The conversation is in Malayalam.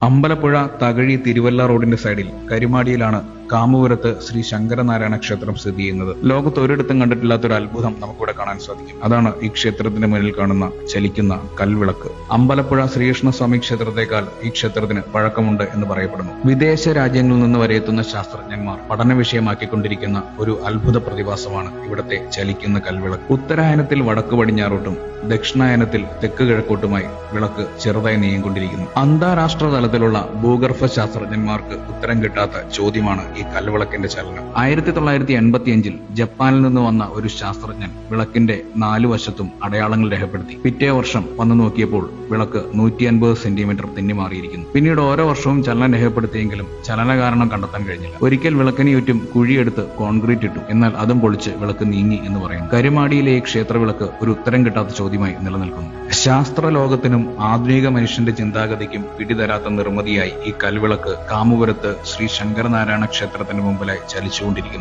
അമ്പലപ്പുഴ തകഴി തിരുവല്ല റോഡിന്റെ സൈഡിൽ കരിമാടിയിലാണ് കാമുപുരത്ത് ശ്രീ ശങ്കരനാരായണ ക്ഷേത്രം സ്ഥിതി ചെയ്യുന്നത്. ലോകത്ത് ഒരിടത്തും കണ്ടിട്ടില്ലാത്തൊരു അത്ഭുതം നമുക്കിവിടെ കാണാൻ സാധിക്കും. അതാണ് ഈ ക്ഷേത്രത്തിന്റെ മുന്നിൽ കാണുന്ന ചലിക്കുന്ന കൽവിളക്ക്. അമ്പലപ്പുഴ ശ്രീകൃഷ്ണസ്വാമി ക്ഷേത്രത്തെക്കാൾ ഈ ക്ഷേത്രത്തിന് പഴക്കമുണ്ട് എന്ന് പറയപ്പെടുന്നു. വിദേശ രാജ്യങ്ങളിൽ നിന്ന് വരെ എത്തുന്ന ശാസ്ത്രജ്ഞന്മാർ പഠന വിഷയമാക്കിക്കൊണ്ടിരിക്കുന്ന ഒരു അത്ഭുത പ്രതിഭാസമാണ് ഇവിടത്തെ ചലിക്കുന്ന കൽവിളക്ക്. ഉത്തരായനത്തിൽ വടക്ക് പടിഞ്ഞാറോട്ടും ദക്ഷിണായനത്തിൽ തെക്ക് കിഴക്കോട്ടുമായി വിളക്ക് ചെറുതായി നീങ്ങിക്കൊണ്ടിരിക്കുന്നു. അന്താരാഷ്ട്ര തലത്തിലുള്ള ഭൂഗർഭ ശാസ്ത്രജ്ഞന്മാർക്ക് ഉത്തരം കിട്ടാത്ത ചോദ്യമാണ് ഈ കൽവിളക്കിന്റെ ചലനം. 1985 ജപ്പാനിൽ നിന്ന് വന്ന ഒരു ശാസ്ത്രജ്ഞൻ വിളക്കിന്റെ 4 വശത്തും അടയാളങ്ങൾ രേഖപ്പെടുത്തി. പിറ്റേ വർഷം വന്നു നോക്കിയപ്പോൾ വിളക്ക് 150 സെന്റിമീറ്റർ തെന്നി മാറിയിരിക്കുന്നു. പിന്നീട് ഓരോ വർഷവും ചലനം രേഖപ്പെടുത്തിയെങ്കിലും ചലന കാരണം കണ്ടെത്താൻ കഴിഞ്ഞില്ല. ഒരിക്കൽ വിളക്കിന് ചുറ്റും കുഴിയെടുത്ത് കോൺക്രീറ്റ് ഇട്ടു. എന്നാൽ അതും പൊളിച്ച് വിളക്ക് നീങ്ങി എന്ന് പറയുന്നു. കരിമാടിയിലെ ഈ ക്ഷേത്രവിളക്ക് ഒരു ഉത്തരം കിട്ടാത്ത ചോദ്യമായി നിലനിൽക്കുന്നു. ശാസ്ത്ര ലോകത്തിനും ആധുനിക മനുഷ്യന്റെ ചിന്താഗതിക്കും പിടിതരാത്ത നിർമ്മിതിയായി ഈ കൽവിളക്ക് കാമുപുരത്ത് ശ്രീ ശങ്കരനാരായണ ക്ഷേത്രത്തിന് മുമ്പിലായി ചലിച്ചുകൊണ്ടിരിക്കുന്നു.